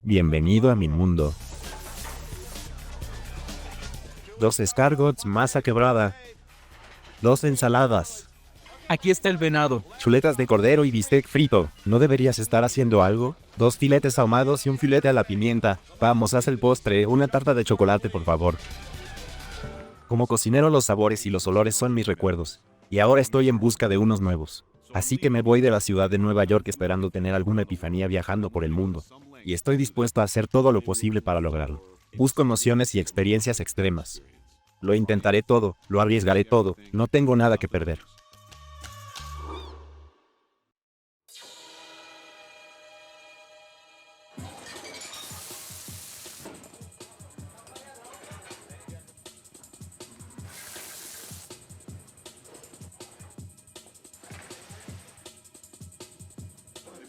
Bienvenido a mi mundo. 2 escargots, masa quebrada. 2 ensaladas. Aquí está el venado. Chuletas de cordero y bistec frito. ¿No deberías estar haciendo algo? 2 filetes ahumados y un filete a la pimienta. Vamos, haz el postre. Una tarta de chocolate, por favor. Como cocinero, los sabores y los olores son mis recuerdos. Y ahora estoy en busca de unos nuevos. Así que me voy de la ciudad de Nueva York esperando tener alguna epifanía viajando por el mundo. Y estoy dispuesto a hacer todo lo posible para lograrlo. Busco emociones y experiencias extremas. Lo intentaré todo, lo arriesgaré todo, no tengo nada que perder.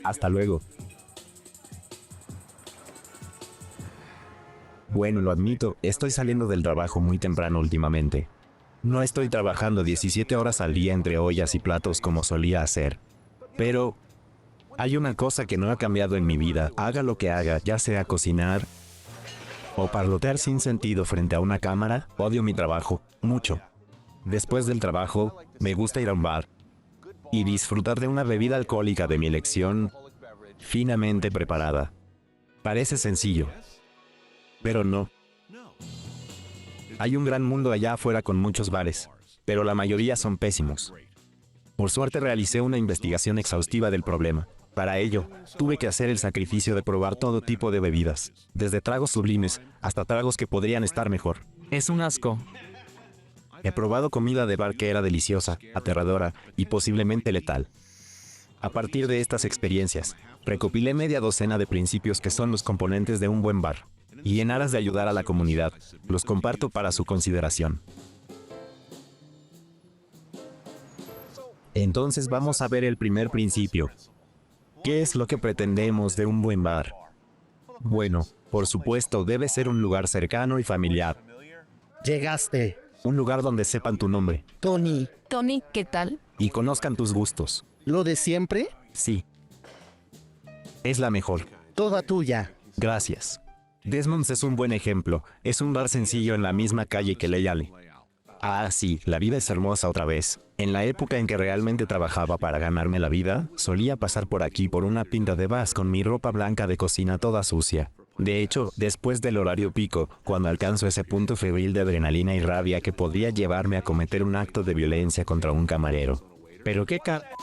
Hasta luego. Bueno, lo admito, estoy saliendo del trabajo muy temprano últimamente. No estoy trabajando 17 horas al día entre ollas y platos como solía hacer. Pero hay una cosa que no ha cambiado en mi vida, haga lo que haga, ya sea cocinar o parlotear sin sentido frente a una cámara, odio mi trabajo, mucho. Después del trabajo, me gusta ir a un bar y disfrutar de una bebida alcohólica de mi elección, finamente preparada. Parece sencillo, pero no. Hay un gran mundo allá afuera con muchos bares, pero la mayoría son pésimos. Por suerte realicé una investigación exhaustiva del problema. Para ello, tuve que hacer el sacrificio de probar todo tipo de bebidas, desde tragos sublimes hasta tragos que podrían estar mejor. Es un asco. He probado comida de bar que era deliciosa, aterradora y posiblemente letal. A partir de estas experiencias, recopilé media docena de principios que son los componentes de un buen bar. Y en aras de ayudar a la comunidad, los comparto para su consideración. Entonces vamos a ver el primer principio. ¿Qué es lo que pretendemos de un buen bar? Bueno, por supuesto, debe ser un lugar cercano y familiar. Llegaste, Un lugar donde sepan tu nombre Tony. Tony, ¿qué tal? y conozcan tus gustos. ¿Lo de siempre? Sí. Es la mejor. Toda tuya. Gracias. Desmond's es un buen ejemplo. Es un bar sencillo en la misma calle que Ley Alley. Ah, sí, la vida es hermosa otra vez. En la época en que realmente trabajaba para ganarme la vida, solía pasar por aquí por una pinta de Bass con mi ropa blanca de cocina toda sucia. De hecho, después del horario pico, cuando alcanzo ese punto febril de adrenalina y rabia que podría llevarme a cometer un acto de violencia contra un camarero. ¿Pero qué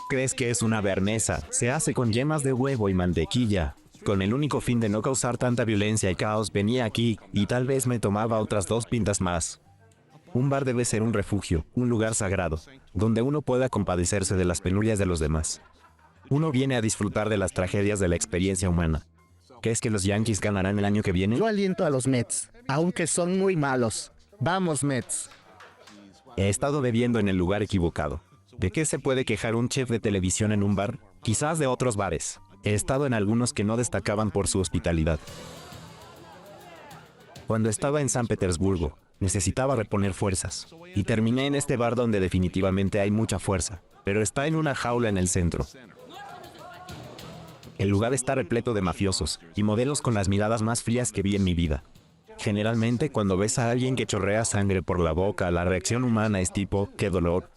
crees que es una bearnaisa? Se hace con yemas de huevo y mantequilla. Con el único fin de no causar tanta violencia y caos, venía aquí y tal vez me tomaba otras 2 pintas más. Un bar debe ser un refugio, un lugar sagrado, donde uno pueda compadecerse de las penurias de los demás. Uno viene a disfrutar de las tragedias de la experiencia humana. ¿Crees que los Yankees ganarán el año que viene? Yo aliento a los Mets, aunque son muy malos. Vamos, Mets. He estado bebiendo en el lugar equivocado. ¿De qué se puede quejar un chef de televisión en un bar? Quizás de otros bares. He estado en algunos que no destacaban por su hospitalidad. Cuando estaba en San Petersburgo, necesitaba reponer fuerzas. Y terminé en este bar donde definitivamente hay mucha fuerza, pero está en una jaula en el centro. El lugar está repleto de mafiosos y modelos con las miradas más frías que vi en mi vida. Generalmente, cuando ves a alguien que chorrea sangre por la boca, la reacción humana es tipo, ¡qué dolor!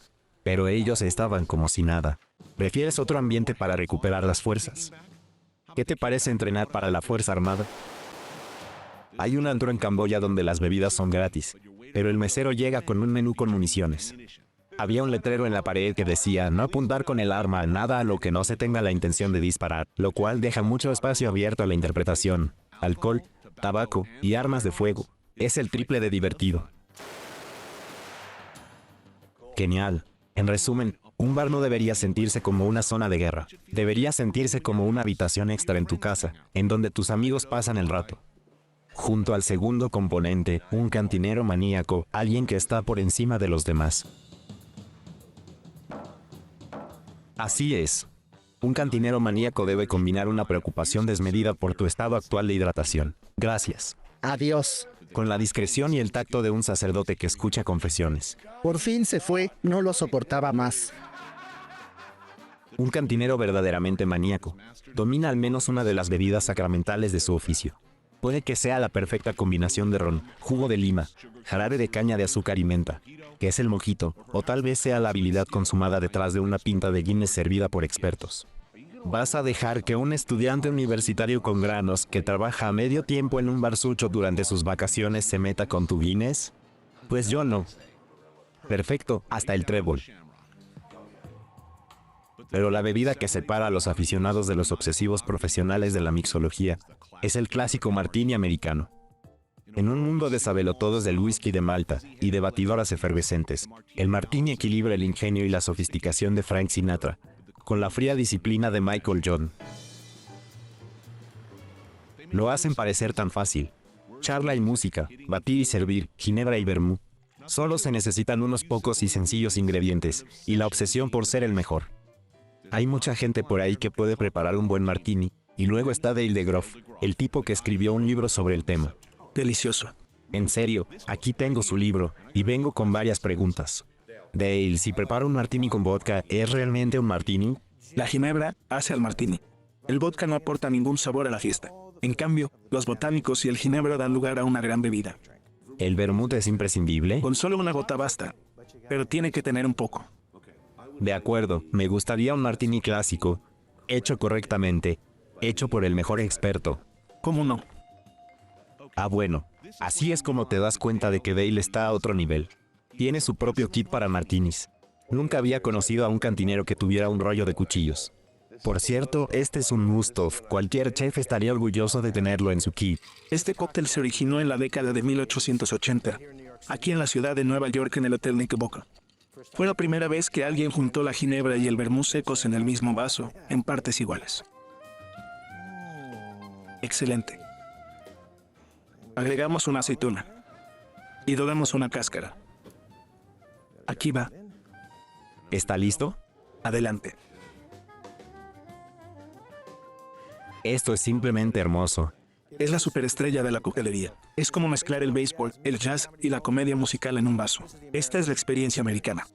Pero ellos estaban como si nada. ¿Prefieres otro ambiente para recuperar las fuerzas? ¿Qué te parece entrenar para la Fuerza Armada? Hay un antro en Camboya donde las bebidas son gratis, pero el mesero llega con un menú con municiones. Había un letrero en la pared que decía no apuntar con el arma, nada a lo que no se tenga la intención de disparar, lo cual deja mucho espacio abierto a la interpretación. Alcohol, tabaco y armas de fuego. Es el triple de divertido. Genial. En resumen, un bar no debería sentirse como una zona de guerra. Debería sentirse como una habitación extra en tu casa, en donde tus amigos pasan el rato. Junto al segundo componente, un cantinero maníaco, alguien que está por encima de los demás. Así es. Un cantinero maníaco debe combinar una preocupación desmedida por tu estado actual de hidratación. Gracias. Adiós. Con la discreción y el tacto de un sacerdote que escucha confesiones. Por fin se fue, no lo soportaba más. Un cantinero verdaderamente maníaco. Domina al menos una de las bebidas sacramentales de su oficio. Puede que sea la perfecta combinación de ron, jugo de lima, jarabe de caña de azúcar y menta, que es el mojito, o tal vez sea la habilidad consumada detrás de una pinta de Guinness servida por expertos. ¿Vas a dejar que un estudiante universitario con granos que trabaja a medio tiempo en un barsucho durante sus vacaciones se meta con tu Guinness? Pues yo no. Perfecto, hasta el trébol. Pero la bebida que separa a los aficionados de los obsesivos profesionales de la mixología es el clásico martini americano. En un mundo de sabelotodos del whisky de Malta y de batidoras efervescentes, el martini equilibra el ingenio y la sofisticación de Frank Sinatra con la fría disciplina de Michael Jordan. Lo hacen parecer tan fácil. Charla y música, batir y servir, ginebra y vermú. Solo se necesitan unos pocos y sencillos ingredientes y la obsesión por ser el mejor. Hay mucha gente por ahí que puede preparar un buen martini, y luego está Dale DeGroff, el tipo que escribió un libro sobre el tema. Delicioso. En serio, aquí tengo su libro, y vengo con varias preguntas. Dale, si preparo un martini con vodka, ¿es realmente un martini? La ginebra hace al martini. El vodka no aporta ningún sabor a la fiesta. En cambio, los botánicos y el ginebra dan lugar a una gran bebida. ¿El vermut es imprescindible? Con solo una gota basta, pero tiene que tener un poco. De acuerdo, me gustaría un martini clásico, hecho correctamente, hecho por el mejor experto. ¿Cómo no? Ah, bueno, así es como te das cuenta de que Dale está a otro nivel. Tiene su propio kit para martinis. Nunca había conocido a un cantinero que tuviera un rollo de cuchillos. Por cierto, este es un must-have. Cualquier chef estaría orgulloso de tenerlo en su kit. Este cóctel se originó en la década de 1880, aquí en la ciudad de Nueva York en el Hotel Knickerbocker. Fue la primera vez que alguien juntó la ginebra y el vermú secos en el mismo vaso, en partes iguales. Excelente. Agregamos una aceituna y dodamos una cáscara. Aquí va. ¿Está listo? Adelante. Esto es simplemente hermoso. Es la superestrella de la coctelería. Es como mezclar el béisbol, el jazz y la comedia musical en un vaso. Esta es la experiencia americana.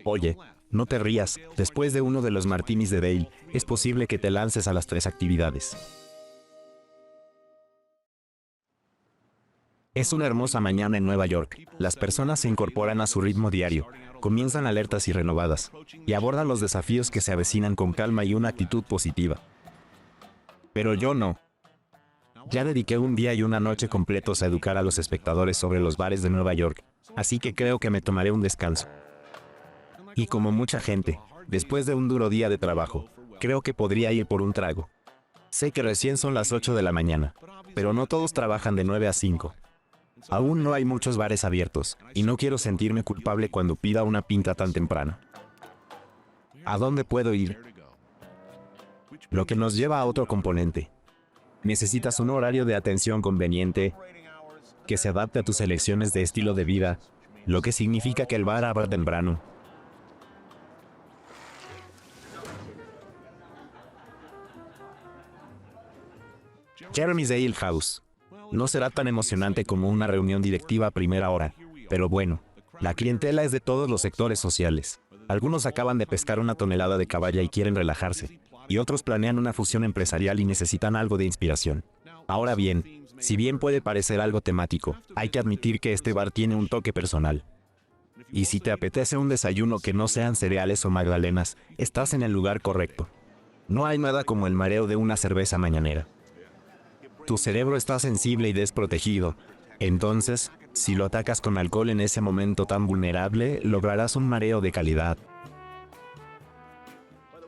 Oye, no te rías. Después de uno de los martinis de Dale, es posible que te lances a las 3 actividades. Es una hermosa mañana en Nueva York. Las personas se incorporan a su ritmo diario, comienzan alertas y renovadas, y abordan los desafíos que se avecinan con calma y una actitud positiva. Pero yo no. Ya dediqué un día y una noche completos a educar a los espectadores sobre los bares de Nueva York, así que creo que me tomaré un descanso. Y como mucha gente, después de un duro día de trabajo, creo que podría ir por un trago. Sé que recién son las 8 de la mañana, pero no todos trabajan de 9 a 5. Aún no hay muchos bares abiertos, y no quiero sentirme culpable cuando pida una pinta tan temprano. ¿A dónde puedo ir? Lo que nos lleva a otro componente. Necesitas un horario de atención conveniente que se adapte a tus elecciones de estilo de vida, lo que significa que el bar abra temprano. Jeremy's Ale House. No será tan emocionante como una reunión directiva a primera hora, pero bueno, la clientela es de todos los sectores sociales. Algunos acaban de pescar una tonelada de caballa y quieren relajarse, y otros planean una fusión empresarial y necesitan algo de inspiración. Ahora bien, si bien puede parecer algo temático, hay que admitir que este bar tiene un toque personal. Y si te apetece un desayuno que no sean cereales o magdalenas, estás en el lugar correcto. No hay nada como el mareo de una cerveza mañanera. Tu cerebro está sensible y desprotegido. Entonces, si lo atacas con alcohol en ese momento tan vulnerable, lograrás un mareo de calidad.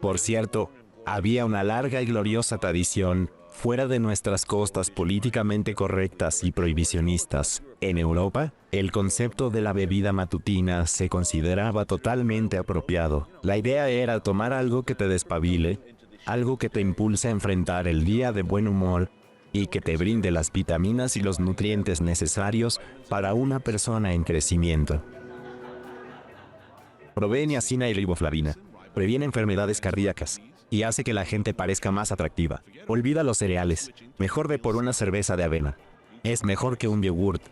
Por cierto, había una larga y gloriosa tradición, fuera de nuestras costas políticamente correctas y prohibicionistas. En Europa, el concepto de la bebida matutina se consideraba totalmente apropiado. La idea era tomar algo que te despabile, algo que te impulse a enfrentar el día de buen humor, y que te brinde las vitaminas y los nutrientes necesarios para una persona en crecimiento. Provee niacina y riboflavina, previene enfermedades cardíacas y hace que la gente parezca más atractiva. Olvida los cereales, mejor ve por una cerveza de avena. Es mejor que un yogurt.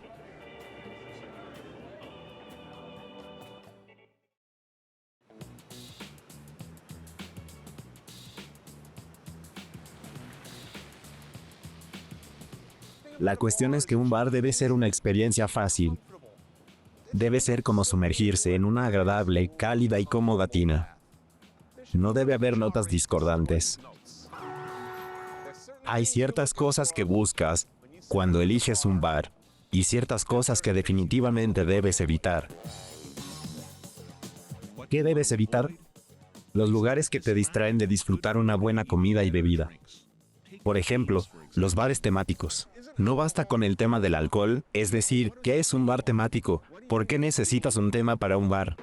La cuestión es que un bar debe ser una experiencia fácil. Debe ser como sumergirse en una agradable, cálida y cómoda tina. No debe haber notas discordantes. Hay ciertas cosas que buscas cuando eliges un bar y ciertas cosas que definitivamente debes evitar. ¿Qué debes evitar? Los lugares que te distraen de disfrutar una buena comida y bebida. Por ejemplo, los bares temáticos. No basta con el tema del alcohol, es decir, ¿qué es un bar temático? ¿Por qué necesitas un tema para un bar?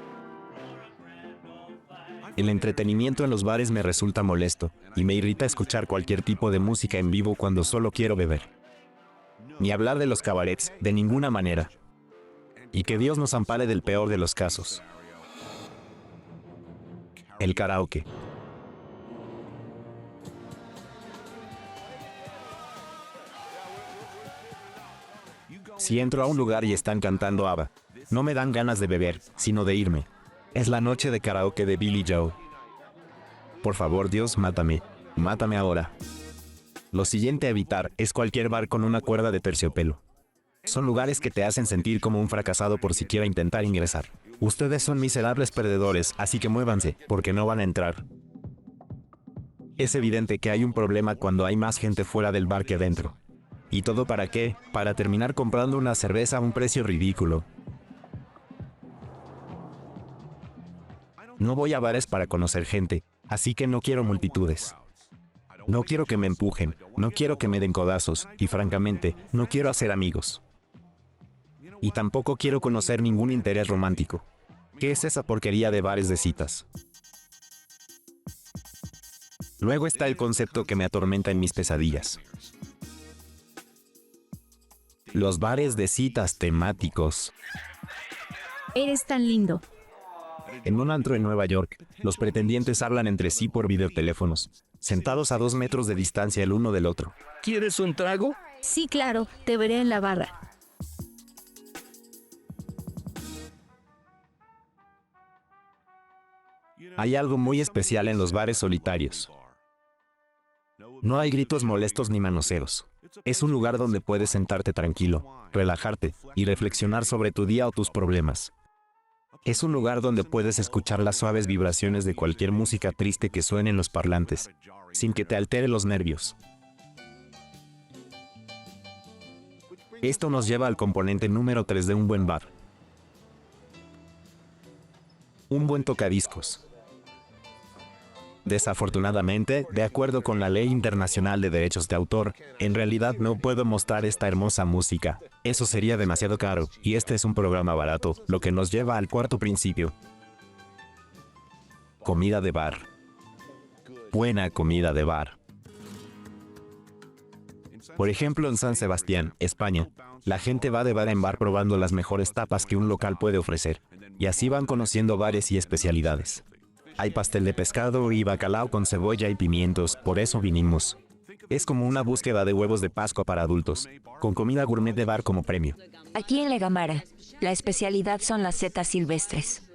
El entretenimiento en los bares me resulta molesto, y me irrita escuchar cualquier tipo de música en vivo cuando solo quiero beber. Ni hablar de los cabarets, de ninguna manera. Y que Dios nos ampare del peor de los casos. El karaoke. Si entro a un lugar y están cantando ABBA, no me dan ganas de beber, sino de irme. Es la noche de karaoke de Billy Joe. Por favor, Dios, mátame. Mátame ahora. Lo siguiente a evitar es cualquier bar con una cuerda de terciopelo. Son lugares que te hacen sentir como un fracasado por siquiera intentar ingresar. Ustedes son miserables perdedores, así que muévanse, porque no van a entrar. Es evidente que hay un problema cuando hay más gente fuera del bar que dentro. ¿Y todo para qué? Para terminar comprando una cerveza a un precio ridículo. No voy a bares para conocer gente, así que no quiero multitudes. No quiero que me empujen, no quiero que me den codazos, y francamente, no quiero hacer amigos. Y tampoco quiero conocer ningún interés romántico. ¿Qué es esa porquería de bares de citas? Luego está el concepto que me atormenta en mis pesadillas. Los bares de citas temáticos. Eres tan lindo. En un antro en Nueva York, los pretendientes hablan entre sí por videoteléfonos, sentados a 2 metros de distancia el uno del otro. ¿Quieres un trago? Sí, claro, te veré en la barra. Hay algo muy especial en los bares solitarios. No hay gritos molestos ni manoseos. Es un lugar donde puedes sentarte tranquilo, relajarte y reflexionar sobre tu día o tus problemas. Es un lugar donde puedes escuchar las suaves vibraciones de cualquier música triste que suene en los parlantes, sin que te altere los nervios. Esto nos lleva al componente número 3 de un buen bar. Un buen tocadiscos. Desafortunadamente, de acuerdo con la Ley Internacional de Derechos de Autor, en realidad no puedo mostrar esta hermosa música. Eso sería demasiado caro, y este es un programa barato, lo que nos lleva al cuarto principio. Comida de bar. Buena comida de bar. Por ejemplo, en San Sebastián, España, la gente va de bar en bar probando las mejores tapas que un local puede ofrecer, y así van conociendo bares y especialidades. Hay pastel de pescado y bacalao con cebolla y pimientos, por eso vinimos. Es como una búsqueda de huevos de Pascua para adultos, con comida gourmet de bar como premio. Aquí en Legamara, la especialidad son las setas silvestres.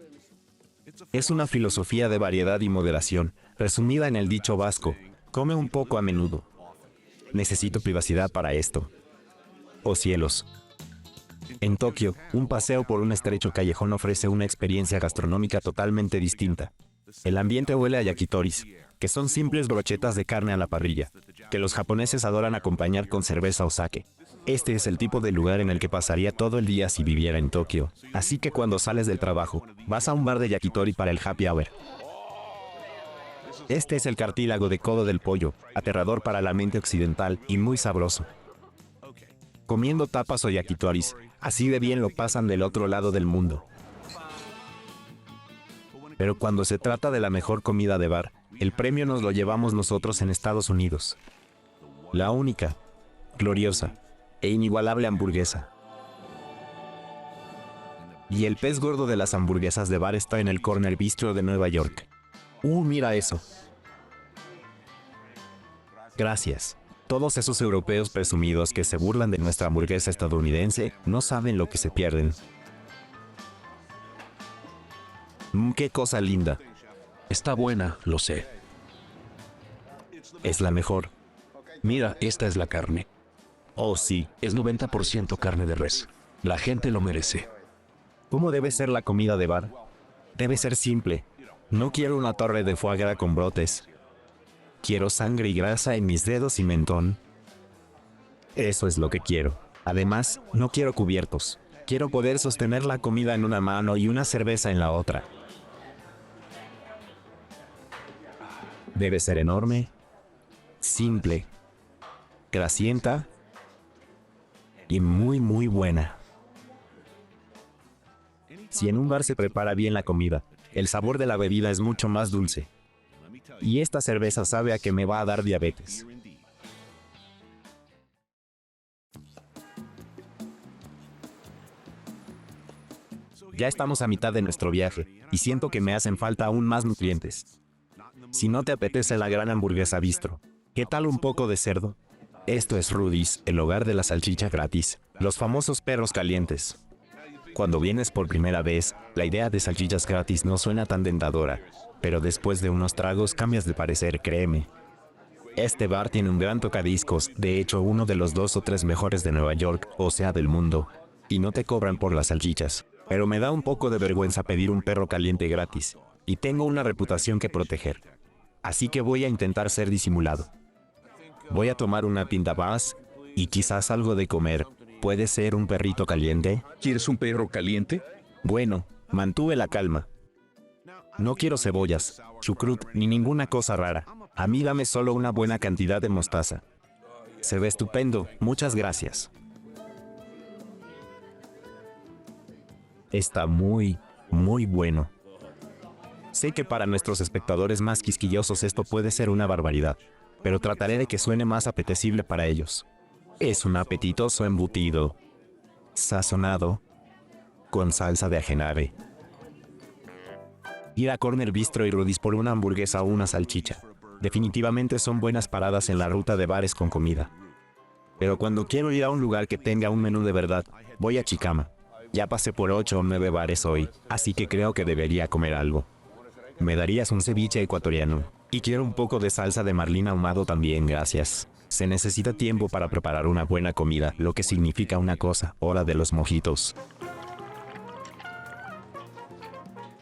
Es una filosofía de variedad y moderación, resumida en el dicho vasco, come un poco a menudo. Necesito privacidad para esto. Oh cielos. En Tokio, un paseo por un estrecho callejón ofrece una experiencia gastronómica totalmente distinta. El ambiente huele a yakitoris, que son simples brochetas de carne a la parrilla, que los japoneses adoran acompañar con cerveza o sake. Este es el tipo de lugar en el que pasaría todo el día si viviera en Tokio. Así que cuando sales del trabajo, vas a un bar de yakitori para el happy hour. Este es el cartílago de codo del pollo, aterrador para la mente occidental y muy sabroso. Comiendo tapas o yakitoris, así de bien lo pasan del otro lado del mundo. Pero cuando se trata de la mejor comida de bar, el premio nos lo llevamos nosotros en Estados Unidos. La única, gloriosa e inigualable hamburguesa. Y el pez gordo de las hamburguesas de bar está en el Corner Bistro de Nueva York. Mira eso. Gracias. Todos esos europeos presumidos que se burlan de nuestra hamburguesa estadounidense no saben lo que se pierden. ¡Qué cosa linda! Está buena, lo sé. Es la mejor. Mira, esta es la carne. Oh, sí. Es 90% carne de res. La gente lo merece. ¿Cómo debe ser la comida de bar? Debe ser simple. No quiero una torre de foie gras con brotes. Quiero sangre y grasa en mis dedos y mentón. Eso es lo que quiero. Además, no quiero cubiertos. Quiero poder sostener la comida en una mano y una cerveza en la otra. Debe ser enorme, simple, grasienta y muy buena. Si en un bar se prepara bien la comida, el sabor de la bebida es mucho más dulce. Y esta cerveza sabe a que me va a dar diabetes. Ya estamos a mitad de nuestro viaje, y siento que me hacen falta aún más nutrientes. Si no te apetece la gran hamburguesa bistro, ¿qué tal un poco de cerdo? Esto es Rudy's, el hogar de la salchicha gratis, los famosos perros calientes. Cuando vienes por primera vez, la idea de salchichas gratis no suena tan tentadora, pero después de unos tragos cambias de parecer, créeme. Este bar tiene un gran tocadiscos, de hecho uno de los 2 o 3 mejores de Nueva York, o sea del mundo, y no te cobran por las salchichas. Pero me da un poco de vergüenza pedir un perro caliente gratis, y tengo una reputación que proteger. Así que voy a intentar ser disimulado. Voy a tomar una pinta más, y quizás algo de comer. ¿Puede ser un perrito caliente? ¿Quieres un perro caliente? Bueno, mantuve la calma. No quiero cebollas, chucrut ni ninguna cosa rara. A mí dame solo una buena cantidad de mostaza. Se ve estupendo, muchas gracias. Está muy bueno. Sé que para nuestros espectadores más quisquillosos esto puede ser una barbaridad, pero trataré de que suene más apetecible para ellos. Es un apetitoso embutido, sazonado, con salsa de ajenare. Ir a Corner Bistro y Rudy's por una hamburguesa o una salchicha. Definitivamente son buenas paradas en la ruta de bares con comida. Pero cuando quiero ir a un lugar que tenga un menú de verdad, voy a Chicama. Ya pasé por 8 o 9 bares hoy, así que creo que debería comer algo. Me darías un ceviche ecuatoriano. Y quiero un poco de salsa de marlín ahumado también, gracias. Se necesita tiempo para preparar una buena comida, lo que significa una cosa, hora de los mojitos.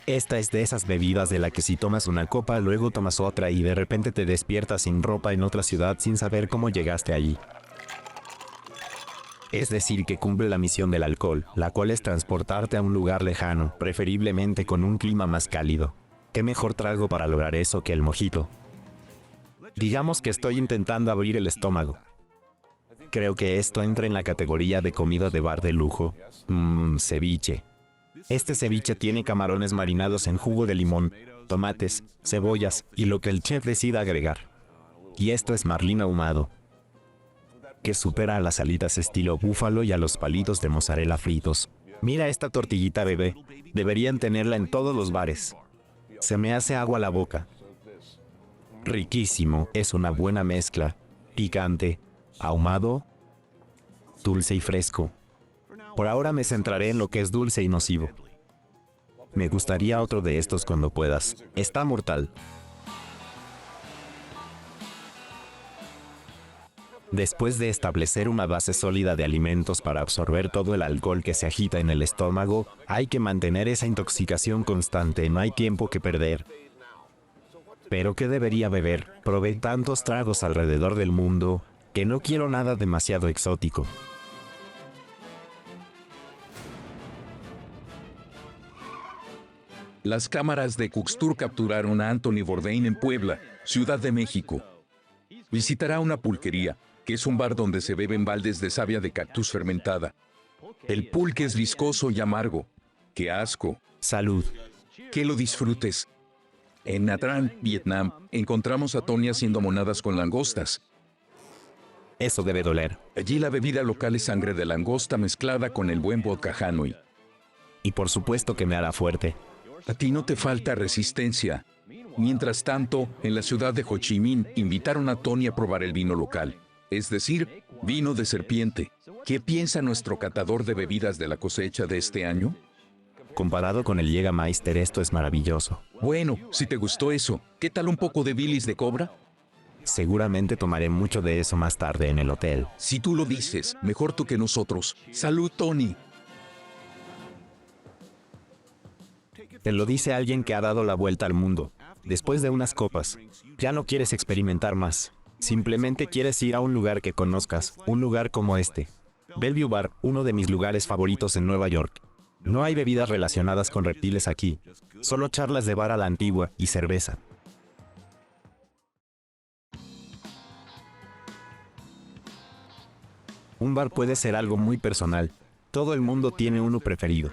Esta es de esas bebidas de la que si tomas una copa, luego tomas otra y de repente te despiertas sin ropa en otra ciudad sin saber cómo llegaste allí. Es decir, que cumple la misión del alcohol, la cual es transportarte a un lugar lejano, preferiblemente con un clima más cálido. ¿Qué mejor trago para lograr eso que el mojito? Digamos que estoy intentando abrir el estómago. Creo que esto entra en la categoría de comida de bar de lujo. Ceviche. Este ceviche tiene camarones marinados en jugo de limón, tomates, cebollas y lo que el chef decida agregar. Y esto es marlín ahumado, que supera a las alitas estilo búfalo y a los palitos de mozzarella fritos. Mira esta tortillita, bebé. Deberían tenerla en todos los bares. Se me hace agua la boca. Riquísimo, es una buena mezcla. Picante, ahumado, dulce y fresco. Por ahora me centraré en lo que es dulce y nocivo. Me gustaría otro de estos cuando puedas. Está mortal. Después de establecer una base sólida de alimentos para absorber todo el alcohol que se agita en el estómago, hay que mantener esa intoxicación constante, no hay tiempo que perder. ¿Pero qué debería beber? Probé tantos tragos alrededor del mundo que no quiero nada demasiado exótico. Las cámaras de Cuxtur capturaron a Anthony Bourdain en Puebla, Ciudad de México. Visitará una pulquería, que es un bar donde se beben baldes de savia de cactus fermentada. El pulque es viscoso y amargo. ¡Qué asco! Salud. Que lo disfrutes. En Nha Trang, Vietnam, encontramos a Tony haciendo monadas con langostas. Eso debe doler. Allí la bebida local es sangre de langosta mezclada con el buen vodka Hanoi. Y por supuesto que me hará fuerte. A ti no te falta resistencia. Mientras tanto, en la ciudad de Ho Chi Minh, invitaron a Tony a probar el vino local. Es decir, vino de serpiente. ¿Qué piensa nuestro catador de bebidas de la cosecha de este año? Comparado con el Jägermeister, esto es maravilloso. Bueno, si te gustó eso, ¿qué tal un poco de bilis de cobra? Seguramente tomaré mucho de eso más tarde en el hotel. Si tú lo dices, mejor tú que nosotros. Salud, Tony. Te lo dice alguien que ha dado la vuelta al mundo. Después de unas copas, ya no quieres experimentar más. Simplemente quieres ir a un lugar que conozcas, un lugar como este. Bellevue Bar, uno de mis lugares favoritos en Nueva York. No hay bebidas relacionadas con reptiles aquí, solo charlas de bar a la antigua y cerveza. Un bar puede ser algo muy personal. Todo el mundo tiene uno preferido.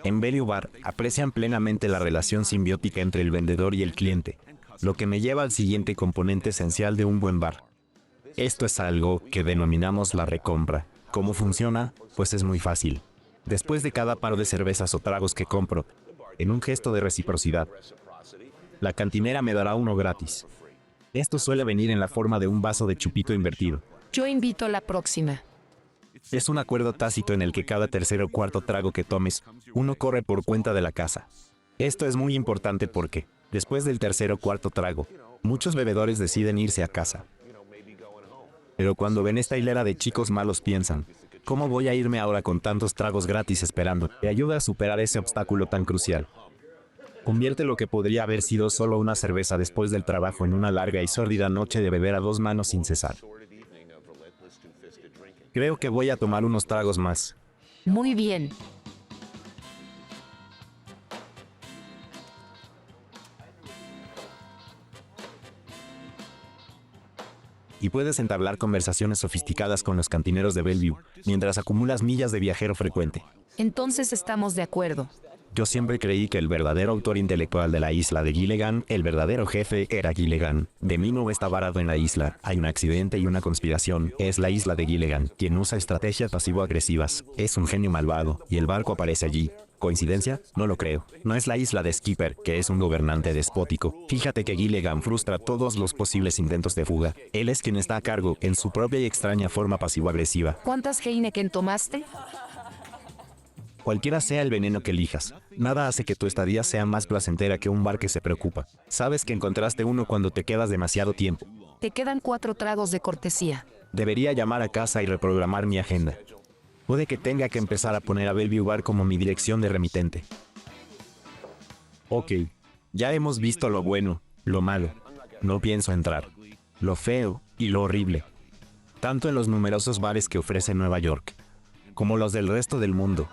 En Bellevue Bar aprecian plenamente la relación simbiótica entre el vendedor y el cliente, lo que me lleva al siguiente componente esencial de un buen bar. Esto es algo que denominamos la recompra. ¿Cómo funciona? Pues es muy fácil. Después de cada par de cervezas o tragos que compro, en un gesto de reciprocidad, la cantinera me dará uno gratis. Esto suele venir en la forma de un vaso de chupito invertido. Yo invito la próxima. Es un acuerdo tácito en el que cada tercer o cuarto trago que tomes, uno corre por cuenta de la casa. Esto es muy importante porque, después del tercer o cuarto trago, muchos bebedores deciden irse a casa. Pero cuando ven esta hilera de chicos malos piensan, ¿cómo voy a irme ahora con tantos tragos gratis esperando? Te ayuda a superar ese obstáculo tan crucial. Convierte lo que podría haber sido solo una cerveza después del trabajo en una larga y sórdida noche de beber a dos manos sin cesar. Creo que voy a tomar unos tragos más. Muy bien. Y puedes entablar conversaciones sofisticadas con los cantineros de Bellevue, mientras acumulas millas de viajero frecuente. Entonces estamos de acuerdo. Yo siempre creí que el verdadero autor intelectual de la isla de Gilligan, el verdadero jefe, era Gilligan. De mí no está varado en la isla. Hay un accidente y una conspiración. Es la isla de Gilligan, quien usa estrategias pasivo-agresivas. Es un genio malvado, y el barco aparece allí. ¿Coincidencia? No lo creo. No es la isla de Skipper, que es un gobernante despótico. Fíjate que Gilligan frustra todos los posibles intentos de fuga. Él es quien está a cargo, en su propia y extraña forma pasivo-agresiva. ¿Cuántas Heineken tomaste? Cualquiera sea el veneno que elijas, nada hace que tu estadía sea más placentera que un bar que se preocupa. Sabes que encontraste uno cuando te quedas demasiado tiempo. Te quedan 4 tragos de cortesía. Debería llamar a casa y reprogramar mi agenda. Puede que tenga que empezar a poner a Bellevue Bar como mi dirección de remitente. Ok, ya hemos visto lo bueno, lo malo. No pienso entrar. Lo feo y lo horrible. Tanto en los numerosos bares que ofrece Nueva York, como los del resto del mundo.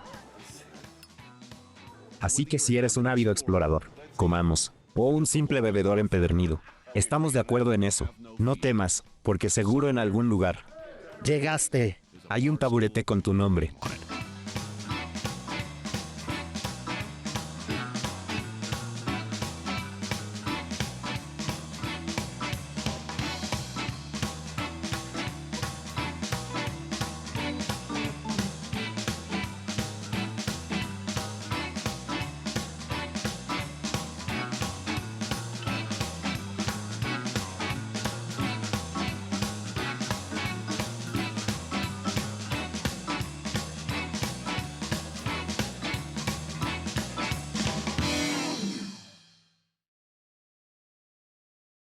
Así que si eres un ávido explorador, comamos, o un simple bebedor empedernido, estamos de acuerdo en eso. No temas, porque seguro en algún lugar Llegaste. hay un taburete con tu nombre.